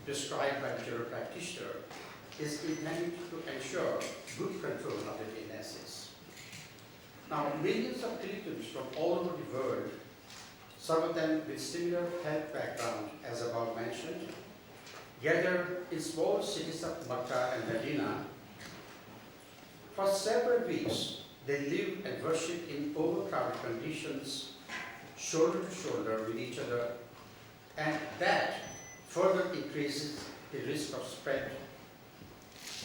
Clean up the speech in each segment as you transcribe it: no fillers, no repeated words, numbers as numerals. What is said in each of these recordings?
prescribed by the general practitioner is intended to ensure good control of the illnesses. Now, millions of pilgrims from all over the world, some of them with similar health background as above mentioned, gather in small cities of Makkah and Medina. For several weeks, they live and worship in overcrowded conditions, shoulder to shoulder with each other, and that further increases the risk of spread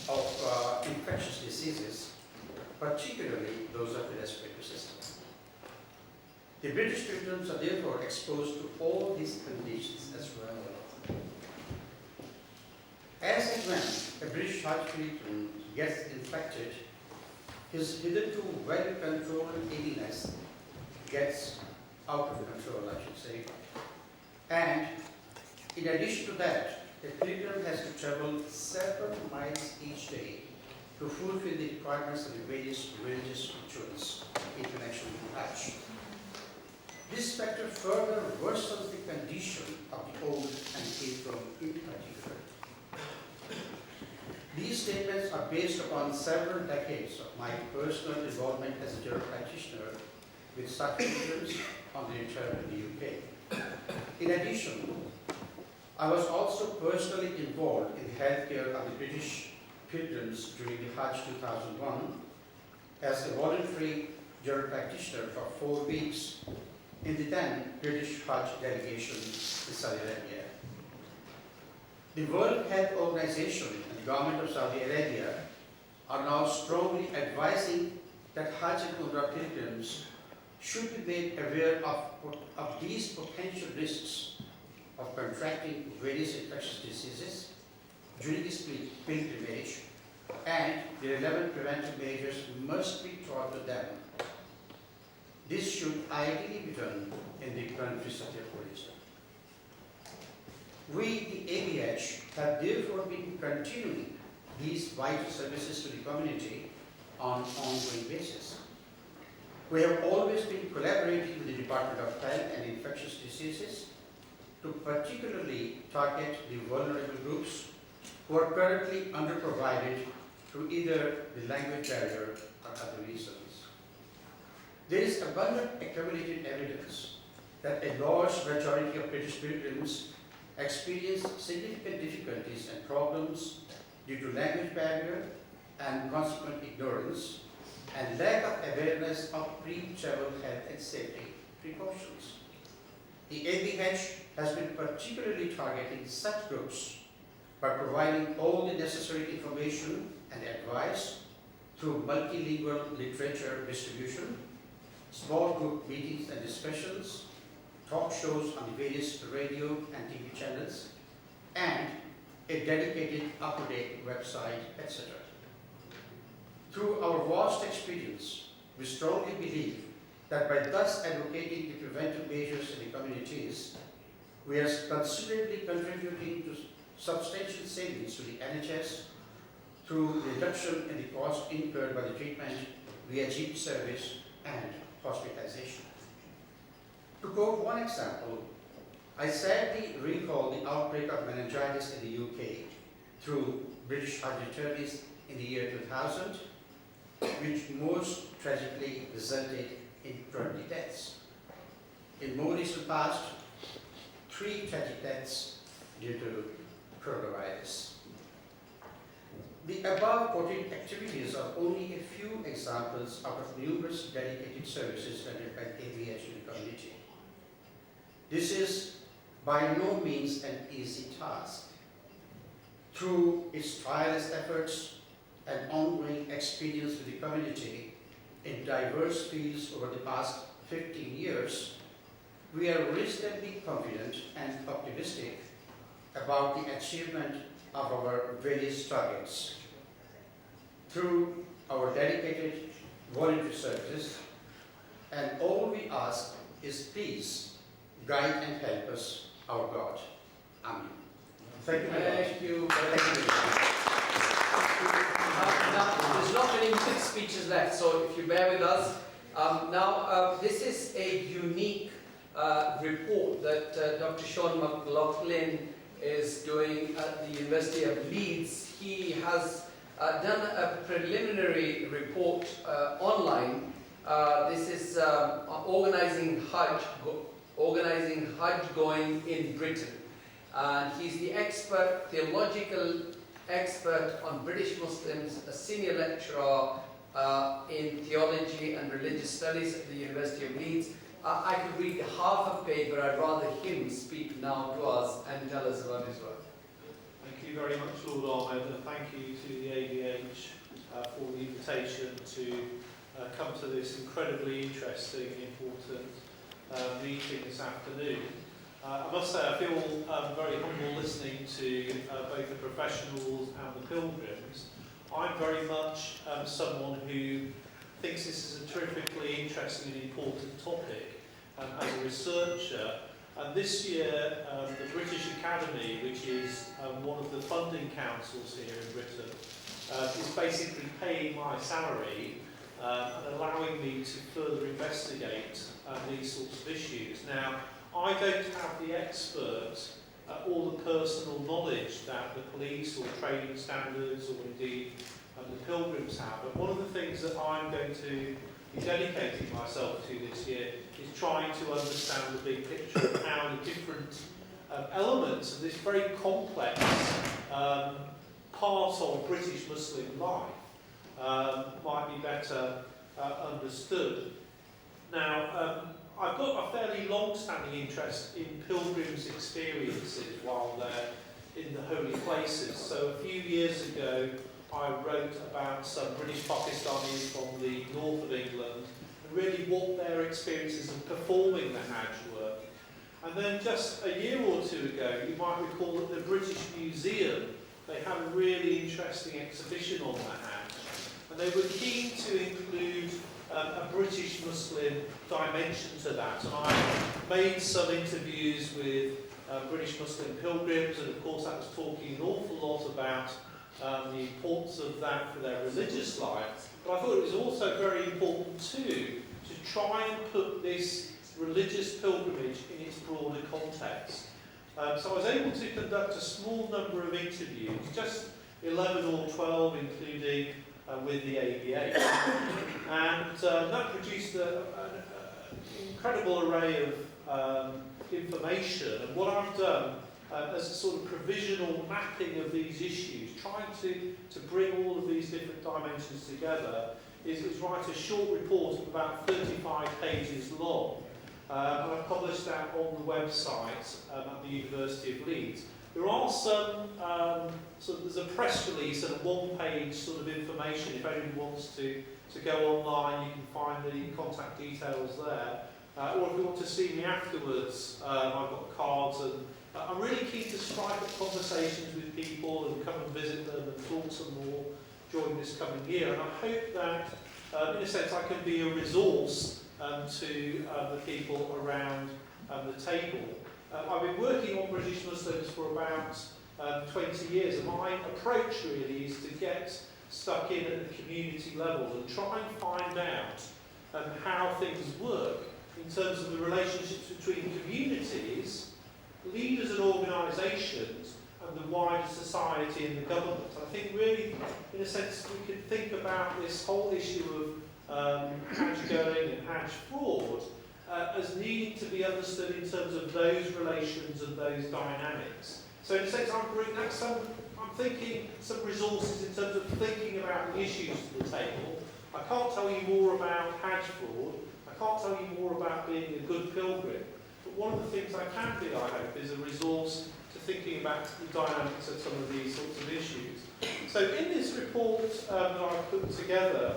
of infectious diseases, particularly those of the respiratory system. The British pilgrims are therefore exposed to all these conditions as well. As and when a British Hajj pilgrim gets infected, his hitherto well-controlled illness gets out of control, I should say. And in addition to that, the pilgrim has to travel several miles each day to fulfill the requirements of the various religious rituals in connection with Hajj. This factor further worsens the condition of the old and infirm in particular. These statements are based upon several decades of my personal involvement as a general practitioner with such pilgrims on the return in the UK. In addition, I was also personally involved in the healthcare of the British pilgrims during the Hajj 2001 as a voluntary general practitioner for 4 weeks in the then British Hajj delegation to Saudi Arabia. The World Health Organization and the government of Saudi Arabia are now strongly advising that Hajj and Umrah pilgrims should be made aware of these potential risks of contracting various infectious diseases during this pilgrimage, and the relevant preventive measures must be taught to them. This should ideally be done in the countries of their origin. We, the ABH, have therefore been continuing these vital services to the community on an ongoing basis. We have always been collaborating with the Department of Health and Infectious Diseases to particularly target the vulnerable groups who are currently underprovided through either the language barrier or other reasons. There is abundant accumulated evidence that a large majority of British pilgrims experience significant difficulties and problems due to language barrier and consequent ignorance and lack of awareness of pre-travel health and safety precautions. The ABH has been particularly targeting such groups by providing all the necessary information and advice through multilingual literature distribution, small group meetings and discussions, talk shows on the various radio and TV channels, and a dedicated up-to-date website, etc. Through our vast experience, we strongly believe that by thus advocating the preventive measures in the communities, we are considerably contributing to substantial savings to the NHS through reduction in the cost incurred by the treatment via GP service and hospitalization. To quote one example, I sadly recall the outbreak of meningitis in the UK through British Hajj returnees in the year 2000, which most tragically resulted in 20 deaths. In more recent past, 3 tragic deaths due to coronavirus. The above quoted activities are only a few examples out of numerous dedicated services rendered by ABH to the community. This is by no means an easy task. Through its tireless efforts and ongoing experience with the community in diverse fields over the past 15 years, we are reasonably confident and optimistic about the achievement of our various targets. Through our dedicated voluntary services, and all we ask is please guide and help us, our God. Amen. Thank you very much. Thank you. Thank you. Now, there's not many speeches left, so if you bear with us. This is a unique report that Dr. Sean McLaughlin is doing at the University of Leeds. He has done a preliminary report online. This is organizing Hajj going in Britain. And he's the theological expert on British Muslims, a senior lecturer in theology and religious studies at the University of Leeds. I could read half a page, but I'd rather him speak now to us and tell us about his work. Thank you very much, Lord Ahmed, and thank you to the ABH for the invitation to come to this incredibly interesting and important meeting this afternoon. I must say I feel very humble listening to both the professionals and the pilgrims. I'm very much someone who thinks this is a terrifically interesting and important topic as a researcher. And this year, the British Academy, which is one of the funding councils here in Britain, is basically paying my salary and allowing me to further investigate these sorts of issues. Now, I don't have the expert or the personal knowledge that the police or training standards or indeed the pilgrims have, but one of the things that I'm going to be dedicating myself to this year is trying to understand the big picture of how the different elements of this very complex part of British Muslim life might be better understood. Now, I've got a fairly long-standing interest in pilgrims' experiences while they're in the holy places. So a few years ago, I wrote about some British Pakistanis from the north of England and really what their experiences of performing the Hajj were. And then just a year or two ago, you might recall that the British Museum, they had a really interesting exhibition on the Hajj. And they were keen to include a British Muslim dimension to that. And I made some interviews with British Muslim pilgrims, and of course that was talking an awful lot about the importance of that for their religious life. But I thought it was also very important too to try and put this religious pilgrimage in its broader context. So I was able to conduct a small number of interviews, just 11 or 12 including with the ABH. And that produced an incredible array of information. And what I've done as a sort of provisional mapping of these issues, trying to bring all of these different dimensions together, is write a short report of about 35 pages long. And I've published that on the website at the University of Leeds. There are some, there's a press release and a one-page sort of information. If anyone wants to go online, you can find the contact details there. Or if you want to see me afterwards, I've got cards, and I'm really keen to strike up conversations with people and come and visit them and talk some more during this coming year. And I hope that, in a sense, I can be a resource to the people around the table. I've been working on British Muslims for about 20 years, and my approach really is to get stuck in at the community level and try and find out how things work in terms of the relationships between communities, leaders and organisations, and the wider society and the government. I think really, in a sense, we can think about this whole issue of Hajj going and Hajj fraud as needing to be understood in terms of those relations and those dynamics. So in a sense, I'm thinking some resources in terms of thinking about the issues to the table. I can't tell you more about Hajj fraud. I can't tell you more about being a good pilgrim. But one of the things I can be, I hope, is a resource to thinking about the dynamics of some of these sorts of issues. So in this report that I've put together,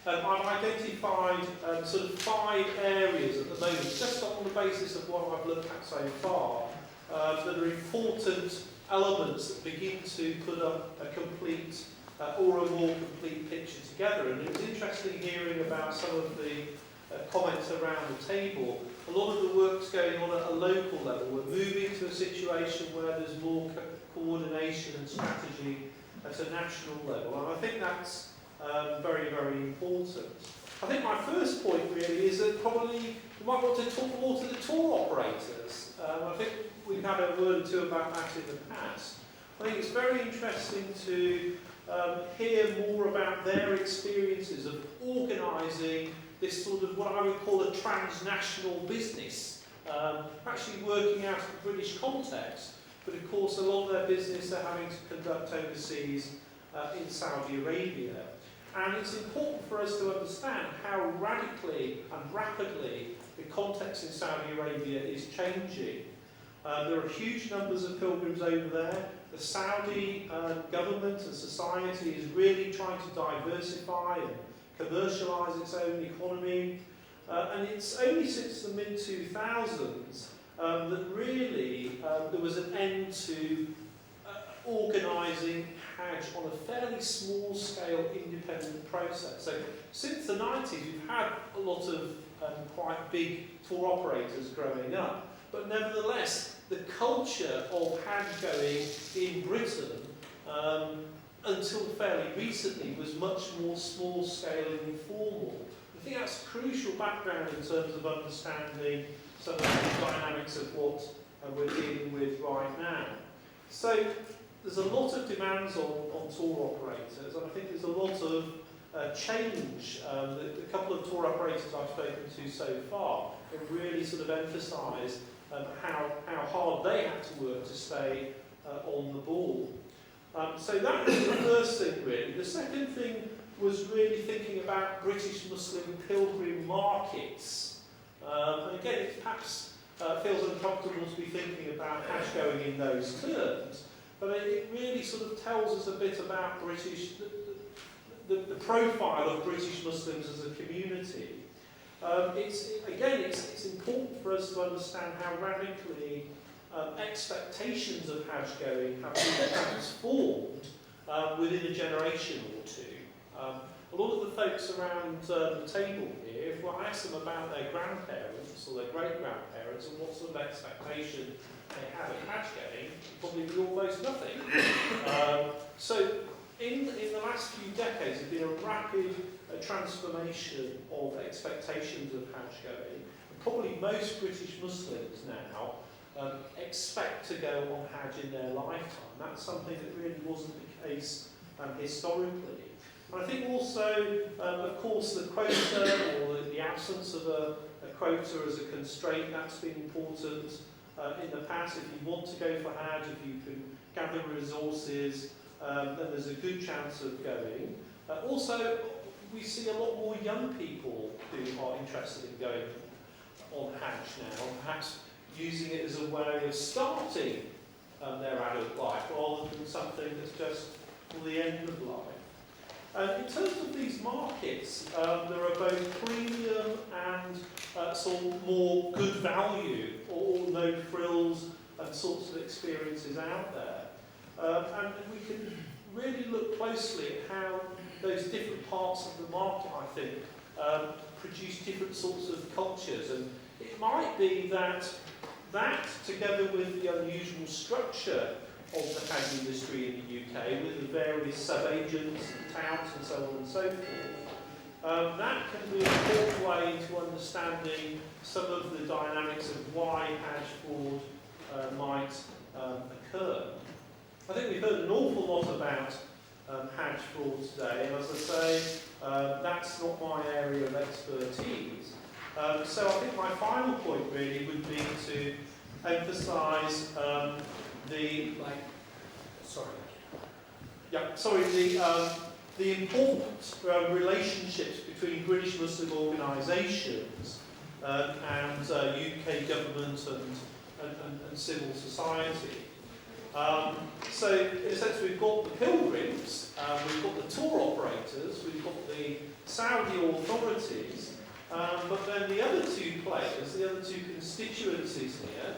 I've identified sort of 5 areas at the moment, just on the basis of what I've looked at so far, that are important elements that begin to put up a complete or a more complete picture together. And it was interesting hearing about some of the comments around the table. A lot of the work's going on at a local level. We're moving to a situation where there's more coordination and strategy at a national level. And I think that's very, very important. I think my first point really is that probably we might want to talk more to the tour operators. I think we've had a word or two about that in the past. I think it's very interesting to hear more about their experiences of organising this sort of what I would call a transnational business, actually working out of the British context, but of course a lot of their business they're having to conduct overseas in Saudi Arabia. And it's important for us to understand how radically and rapidly the context in Saudi Arabia is changing. There are huge numbers of pilgrims over there. The Saudi government and society is really trying to diversify and commercialise its own economy. And it's only since the mid-2000s that really there was an end to organising Hajj on a fairly small scale independent process. So since the 90s we've had a lot of quite big tour operators growing up, but nevertheless the culture of Hajj going in Britain until fairly recently was much more small scale and informal. I think that's a crucial background in terms of understanding some of the dynamics of what we're dealing with right now. So there's a lot of demands on tour operators, and I think there's a lot of change. The couple of tour operators I've spoken to so far have really sort of emphasised how hard they had to work to stay on the ball. So that was the first thing really. The second thing was really thinking about British Muslim pilgrim markets. And again, it perhaps feels uncomfortable to be thinking about Hajj going in those terms, but it really sort of tells us a bit about the profile of British Muslims as a community. It's important for us to understand how radically expectations of Hajj going have been transformed within a generation or two. A lot of the folks around the table here, if I ask them about their grandparents or their great-grandparents and what sort of expectation they have of Hajj going, probably be almost nothing. So in the last few decades, there's been a rapid transformation of expectations of Hajj going. Probably most British Muslims now expect to go on Hajj in their lifetime. That's something that really wasn't the case historically. And I think also, of course, the quota or the absence of a quota as a constraint, that's been important in the past. If you want to go for Hajj, if you can gather resources, then there's a good chance of going. Also, we see a lot more young people who are interested in going on Hajj now, perhaps using it as a way of starting their adult life rather than something that's just for the end of life. In terms of these markets, there are both premium and sort of more good value or no frills and sorts of experiences out there. And we can really look closely at how those different parts of the market, I think, produce different sorts of cultures. And it might be that together with the unusual structure of the Hajj industry in the UK, with the various sub-agents and touts and so on and so forth, that can be an important way into understanding some of the dynamics of why Hajj fraud might occur. I think we've heard an awful lot about Hajj fraud today, and as I say, that's not my area of expertise. So I think my final point really would be to emphasise the important relationships between British Muslim organisations and UK government and civil society. So in a sense we've got the pilgrims, we've got the tour operators, we've got the Saudi authorities, but then the other two players, the other two constituencies here,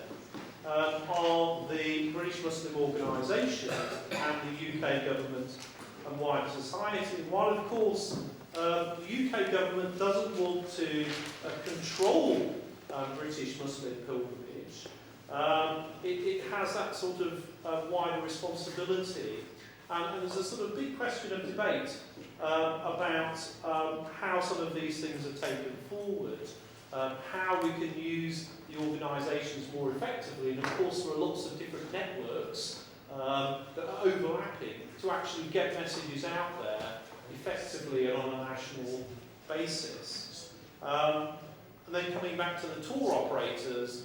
are the British Muslim organisations and the UK government and wider society. And while of course the UK government doesn't want to control British Muslim pilgrimage, it has that sort of wider responsibility. And there's a sort of big question of debate about how some of these things are taken forward. how we can use the organisations more effectively. And of course, there are lots of different networks that are overlapping to actually get messages out there effectively and on a national basis. And then coming back to the tour operators,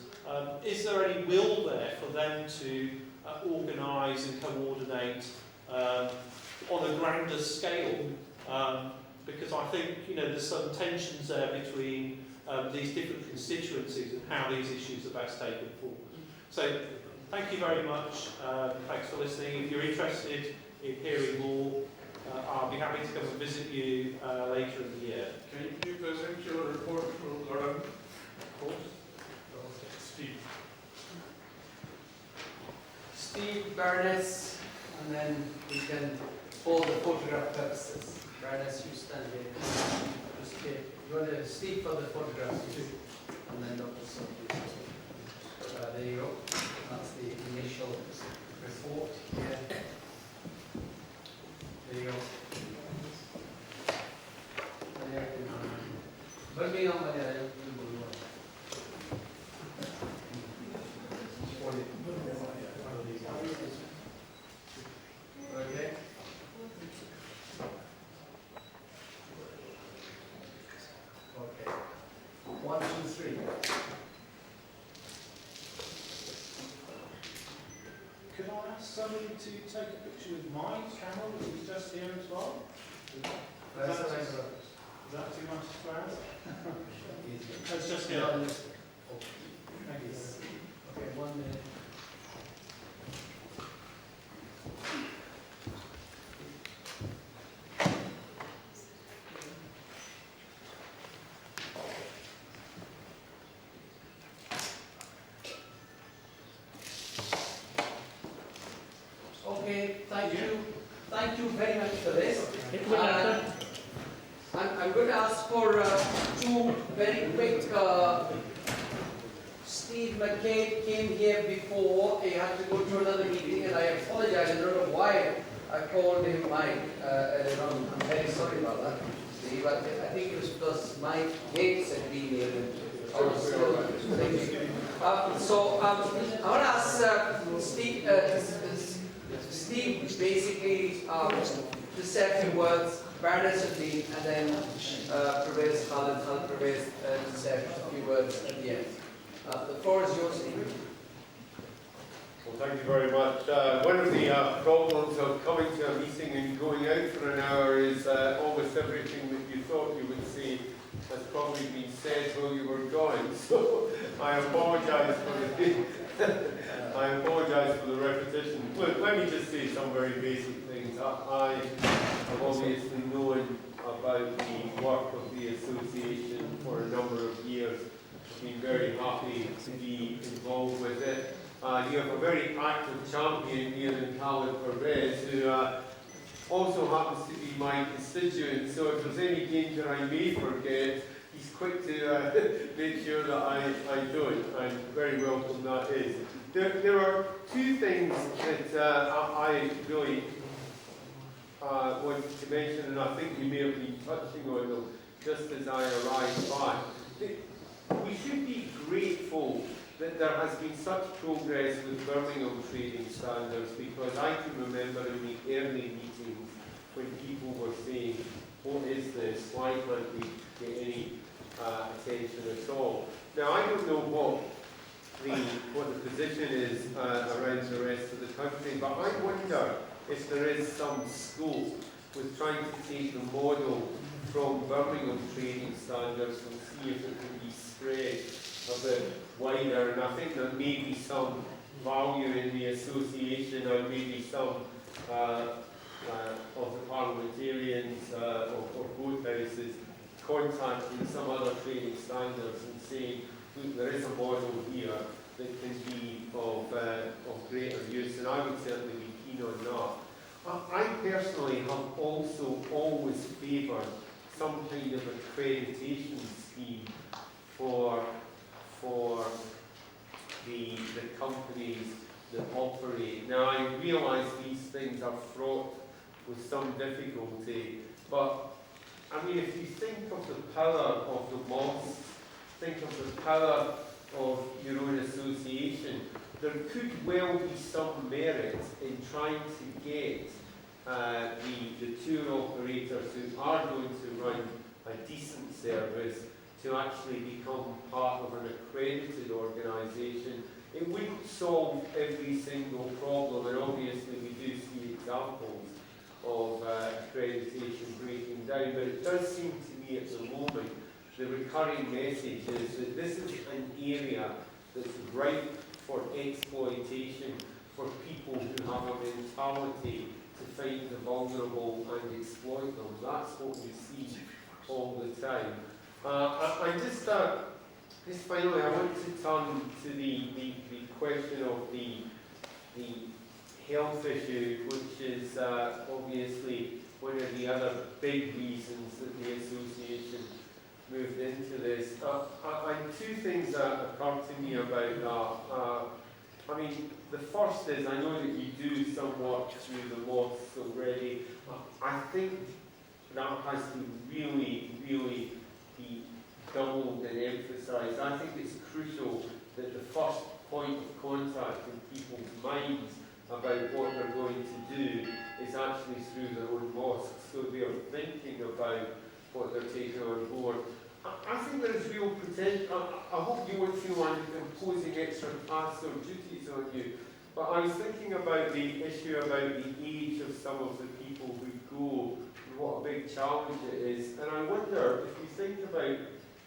is there any will there for them to organise and coordinate on a grander scale? Because I think there's some tensions there between these different constituencies and how these issues are best taken forward. So thank you very much. Thanks for listening. If you're interested in hearing more, I'll be happy to come and visit you later in the year. Can you present your report to Lauren? Of course. Steve. Steve, Baroness, and then we can hold the photograph purposes. Baroness, you stand here. Just here. You want to Steve for the photograph, and then Dr. Sophie. There you go. That's the initial report here. There you go. Bring on the okay. Okay. 1, 2, 3. Could I ask somebody to take a picture with my camera, which is just here as well? That's that the is that too much to ask? That's just here. Okay, Thank you. 1 minute. Okay, thank you. Thank you very much for this. I'm going to ask for 2 very quick. Steve McCabe came here before. He had to go to another meeting, and I apologize. I don't know why I called him Mike. I'm very sorry about that. See, but I think it was because Mike Gates had been here. I want to ask Steve. Steve basically to say a few words. Baroness has been, and then Pervez Khalid Pervez to say a few words at the end. The floor is yours, Steve. Well, thank you very much. One of the problems of coming to a meeting and going out for an hour is almost everything that you thought you would say has probably been said while you were gone. So I apologise for the repetition. Look, let me just say some very basic things. I have obviously known about the work of the association for a number of years. Been very happy to be involved with it. You have a very active champion here in Khalid Pervez, who also happens to be my constituent, so if there's any danger I may forget, he's quick to make sure that I don't, and very welcome that is. There are 2 things that I really want to mention, and I think you may have been touching on them just as I arrived by. We should be grateful that there has been such progress with Birmingham trading standards, because I can remember in the early meetings when people were saying, what is this? Why can't we get any attention at all? Now, I don't know what the position is around the rest of the country, but I wonder if there is some scope with trying to take the model from Birmingham trading standards and see if it can be spread a bit wider. And I think there may be some value in the association, and maybe some of the parliamentarians or both houses contacting some other trading standards and saying, look, there is a model here that can be of greater use, and I would certainly be keen on that. I personally have also always favoured some kind of accreditation scheme for the companies that operate. Now, I realise these things are fraught with some difficulty, but I mean, if you think of the power of the mosques think of the power of your own association, there could well be some merit in trying to get the tour operators who are going to run a decent service to actually become part of an accredited organisation. It wouldn't solve every single problem, and obviously we do see examples of accreditation breaking down, but it does seem to me at the moment the recurring message is that this is an area that's ripe for exploitation for people who have a mentality to find the vulnerable and exploit them. That's what we see all the time. And just finally, I want to turn to the question of the health issue, which is obviously one of the other big reasons that the association moved into this. And two things that occurred to me about that. I mean, the first is, I know that you do some work through the mosques already. I think that has to really, really be doubled and emphasised. I think it's crucial that the first point of contact in people's minds about what they're going to do is actually through their own mosques, so they are thinking about what they're taking on board. I think there is real potential. I hope you won't feel I'm imposing extra tasks or duties on you, but I was thinking about the issue about the age of some of the people who go, and what a big challenge it is. And I wonder, if you think about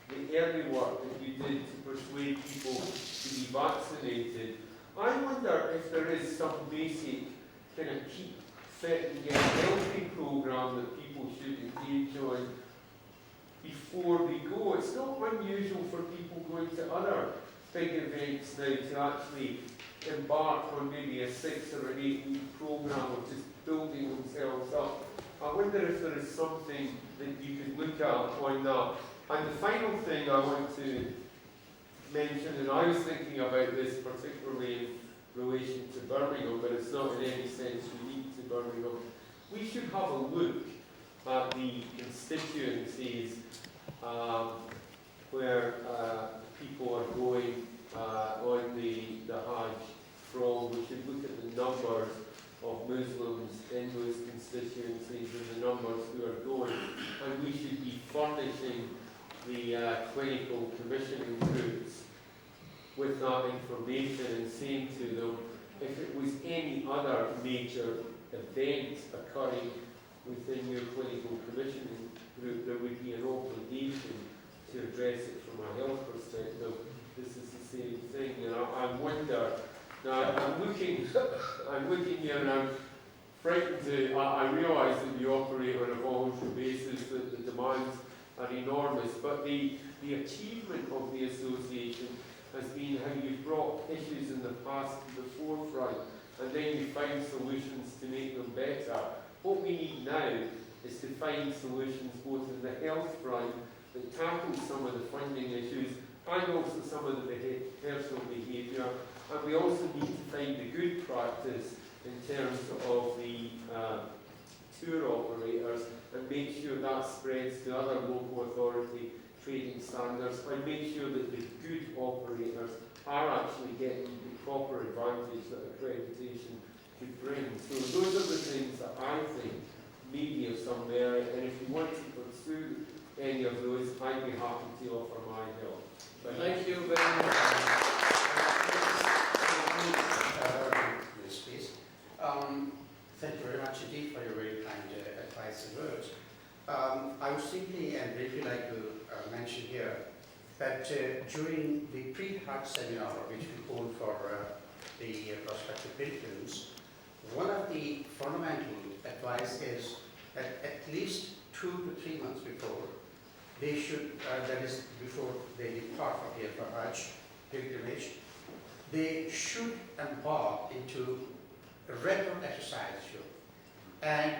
the early work that you did to persuade people to be vaccinated, I wonder if there is some basic kind of keep fit and get healthy program that people should engage on before they go. It's not unusual for people going to other big events now to actually embark on maybe a 6 or an 8 week program of just building themselves up. I wonder if there is something that you could look at on that. And the final thing I want to mention, and I was thinking about this particularly in relation to Birmingham, but it's not in any sense unique to Birmingham. We should have a look at the constituencies where people are going on the Hajj from. We should look at the numbers of Muslims in those constituencies and the numbers who are going, and we should be furnishing the clinical commissioning groups with that information and saying to them, if it was any other major event occurring within your clinical commissioning group, there would be an obligation to address it from a health perspective. This is the same thing, and I wonder. Now I'm looking here, and I'm frightened to. I realise that you operate on a voluntary basis, that the demands are enormous, but the achievement of the association has been how you've brought issues in the past to the forefront, and then you find solutions to make them better. What we need now is to find solutions both in the health front that tackle some of the funding issues and also some of the personal behaviour. And we also need to find the good practice in terms of the tour operators and make sure that spreads to other local authority trading standards, and make sure that the good operators are actually getting the proper advantage that accreditation could bring. So those are the things that I think may be of some merit, and if you want to pursue any of those, I'd be happy to offer my help. Thank you very much. Thank you very much indeed for your very kind advice and words. I would simply and briefly like to mention here that during the pre-Hajj seminar which we hold for the prospective pilgrims, one of the fundamental advice is that at least 2 to 3 months before, they should, that is before they depart from here for Hajj pilgrimage, they should embark into a regular exercise. And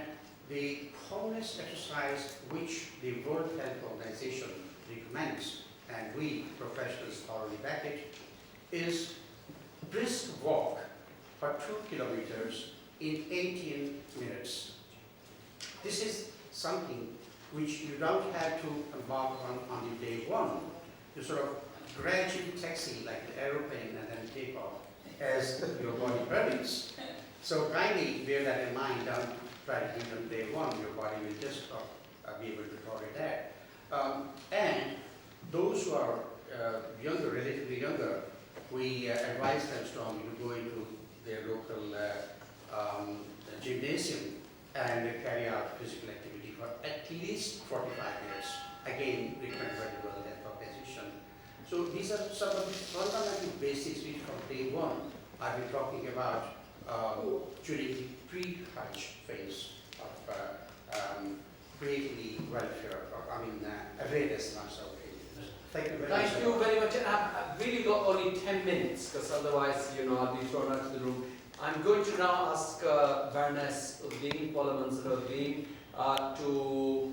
the commonest exercise which the World Health Organization recommends, and we professionals thoroughly back it, is brisk walk for 2 kilometers in 18 minutes. This is something which you don't have to embark on the day one. to sort of gradually taxi like the aeroplane and then take off as your body permits. So kindly bear that in mind. Don't try to do it on day one. Your body will just be able to tolerate that. And those who are younger, relatively younger, we advise them strongly to go into their local gymnasium and carry out physical activity for at least 45 minutes. Again, recommended by the World Health Organization. So these are some of the fundamental basics which from day one I've been talking about during the pre-Hajj phase of creating the welfare, awareness amongst our Christians. Thank you very much. Thank you very much. And I've really got only 10 minutes because otherwise, I'll be thrown out of the room. I'm going to now ask Baroness Uddin, Paula Mansour Uddin, to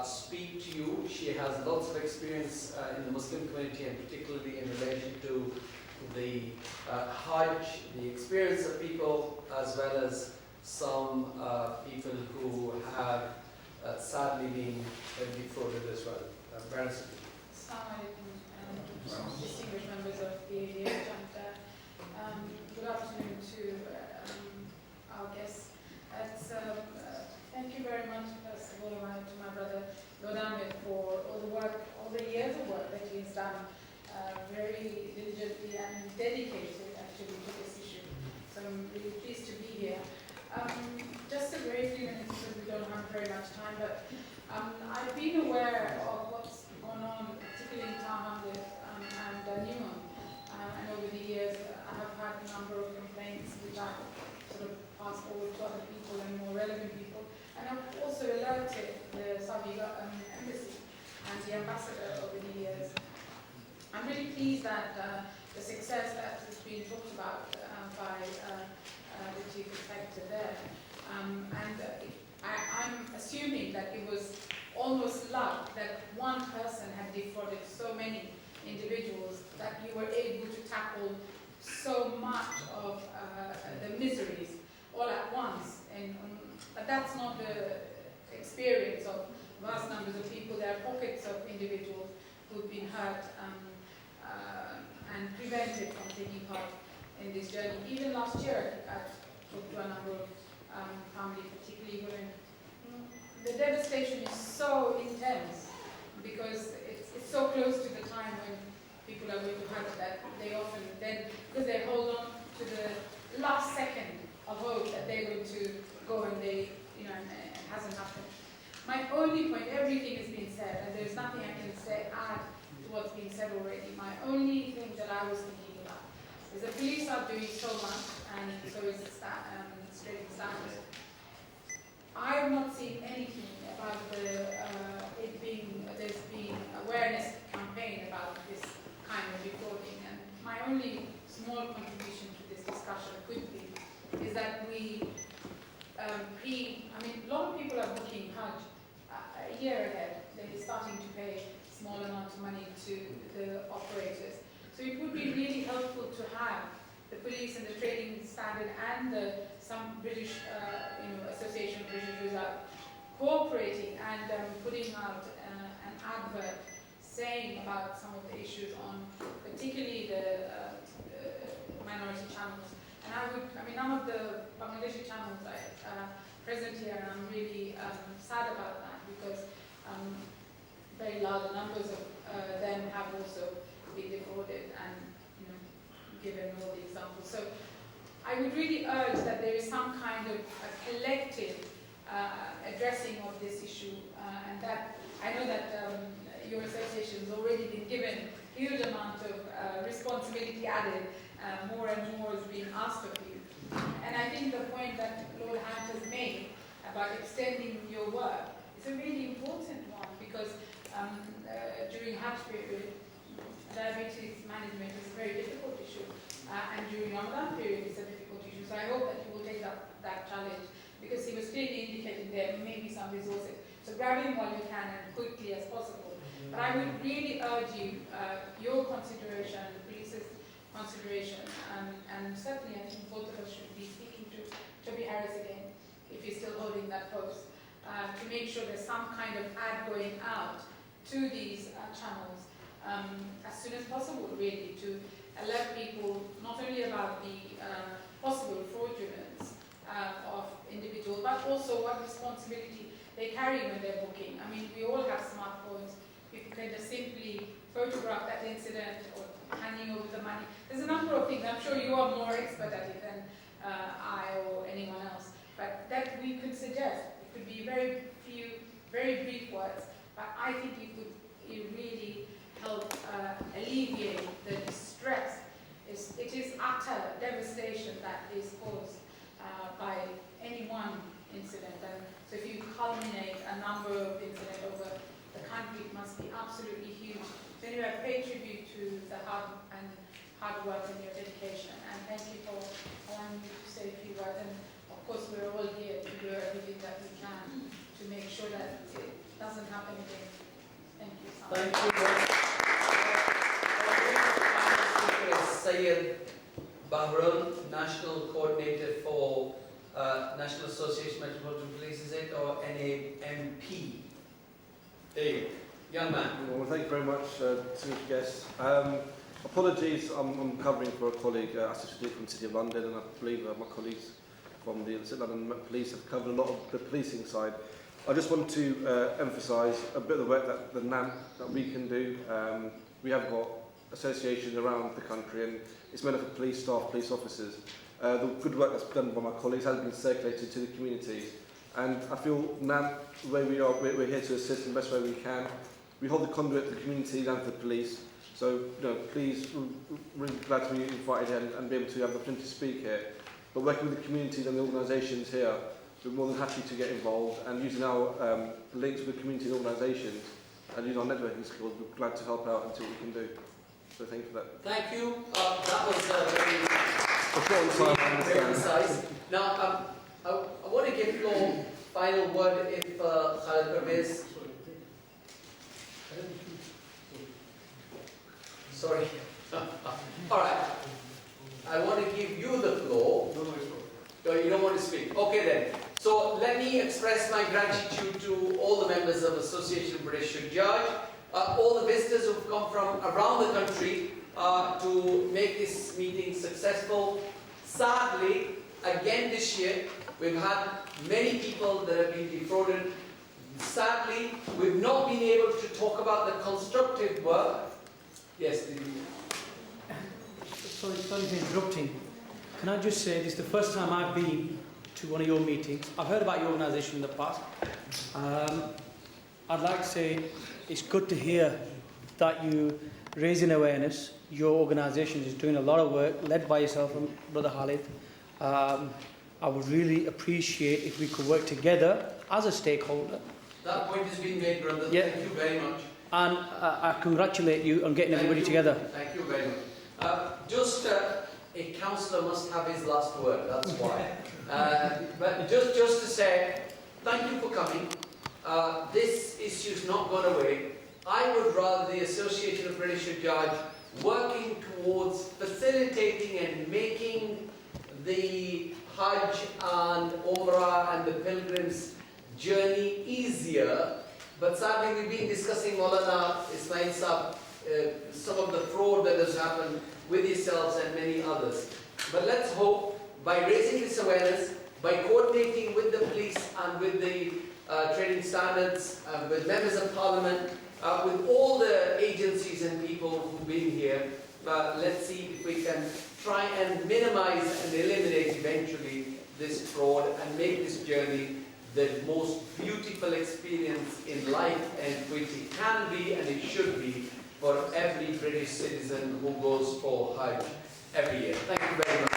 speak to you. She has lots of experience in the Muslim community and particularly in relation to the Hajj, the experience of people as well as some people who have sadly been defrauded as well. Baroness Uddin. Assalamu alaikum, distinguished members of the ADH, and good afternoon to our guests. Thank you very much, first of all, to my brother Lord Ahmed for all the years of work that he has done, very diligently and dedicated actually to this issue. So I'm really pleased to be here. Just a very few minutes because we don't have very much time, but I've been aware of what's gone on, particularly in Taham and Newham. And over the years, I have had a number of complaints which I've sort of passed forward to other people and more relevant people. And I've also alerted the Saudi embassy and the ambassador over the years. I'm really pleased that the success that has been talked about by the chief inspector there. I'm assuming that it was almost luck that one person had defrauded so many individuals that you were able to tackle so much of the miseries all at once. But that's not the experience of vast numbers of people. There are pockets of individuals who've been hurt and prevented from taking part in this journey. Even last year, I talked to a number of families, particularly women. The devastation is so intense because it's so close to the time when people are going to have that they often then, because they hold on to the last second of hope that they're going to go and they, and it hasn't happened. My only point, everything has been said, and there's nothing I can add to what's been said already. My only thing that I was thinking about is the police are doing so much, and so is Straight Standard. I have not seen anything about there's been awareness campaign about this kind of reporting, and my only small contribution to this discussion could be is that we a lot of people are booking Hajj a year ahead. They're starting to pay small amounts of money to the operators. So it would be really helpful to have the police and the trading standard and some British association of British Reserve cooperating and putting out an advert saying about some of the issues on particularly the minority channels. And none of the Bangladeshi channels are present here, and I'm really sad about that because very large numbers of them have also been defrauded and given all the examples. So I would really urge that there is some kind of a collective addressing of this issue, and that I know that your association has already been given a huge amount of responsibility added. More and more is being asked of you. And I think the point that Lord Hunt has made about extending your work is a really important one because during Hajj period, diabetes management is a very difficult issue. And during Ramadan period, it's a difficult issue. So I hope that you will take up that challenge because he was clearly indicating there may be some resources. So grab him while you can and quickly as possible. But I would really urge you, your consideration, the police's consideration, and certainly I think both of us should be speaking to Toby Harris again, if he's still holding that post, to make sure there's some kind of ad going out to these channels as soon as possible, really, to alert people not only about the possible fraudulence of individuals, but also what responsibility they carry when they're booking. I mean, we all have smartphones. People can just simply photograph that incident or handing over the money. There's a number of things. I'm sure you are more expert at it than I or anyone else. But that we could suggest. It could be very few, very brief words. But I think it really help alleviate the distress. It is utter devastation that is caused by any one incident. And so if you culminate a number of incidents over the country, it must be absolutely huge. So anyway, I pay tribute to the hard work and your dedication. And thank you for allowing me to say a few words. And of course, we're all here to do everything that we can to make sure that it doesn't happen again. Thank you so much. Thank you. Syed Bahram, National Coordinator for National Association of Metropolitan Police, is it, or NAMP? Dave, young man. Well, thank you very much, distinguished guests. Apologies, I'm covering for a colleague, Assistant from the City of London, and I believe my colleagues from the City of London Police have covered a lot of the policing side. I just want to emphasise a bit of the work that the NAMP that we can do. We have got associations around the country, and it's made up of police staff, police officers. The good work that's done by my colleagues has been circulated to the communities, and I feel NAMP, the way we are, we're here to assist in the best way we can. We hold the conduit to the communities and to the police, so please, we're really glad to be invited here and be able to have the opportunity to speak here. But working with the communities and the organisations here, we're more than happy to get involved, and using our links with the community and organisations and using our networking skills, we're glad to help out and see what we can do. So thank you for that. Thank you. That was very concise. Now, I want to give your final word if Khalid Pervez. Sorry. All right. I want to give you the floor. No, you don't want to speak. Okay then. So let me express my gratitude to all the members of Association of British Hujjaj, all the visitors who've come from around the country to make this meeting successful. Sadly, again this year, we've had many people that have been defrauded. Sadly, we've not been able to talk about the constructive work. Yes, Sorry for interrupting. Can I just say this is the first time I've been to one of your meetings. I've heard about your organisation in the past. I'd like to say it's good to hear that you raising awareness. Your organisation is doing a lot of work, led by yourself and Brother Khalid. I would really appreciate if we could work together as a stakeholder. That point has been made, brother. Yeah. Thank you very much. And I congratulate you on getting everybody together. Thank you very much. A councillor must have his last word, that's why. But just to say, thank you for coming. This issue's not gone away. I would rather the Association of British Hujjaj working towards facilitating and making the Hajj and Umrah and the pilgrims' journey easier. But sadly, we've been discussing, Maulana Ismail Saab, some of the fraud that has happened with yourselves and many others. But let's hope, by raising this awareness, by coordinating with the police and with the trading standards, with members of parliament, with all the agencies and people who've been here, let's see if we can try and minimize and eliminate eventually this fraud and make this journey the most beautiful experience in life, and which it can be and it should be for every British citizen who goes for Hajj every year. Thank you very much.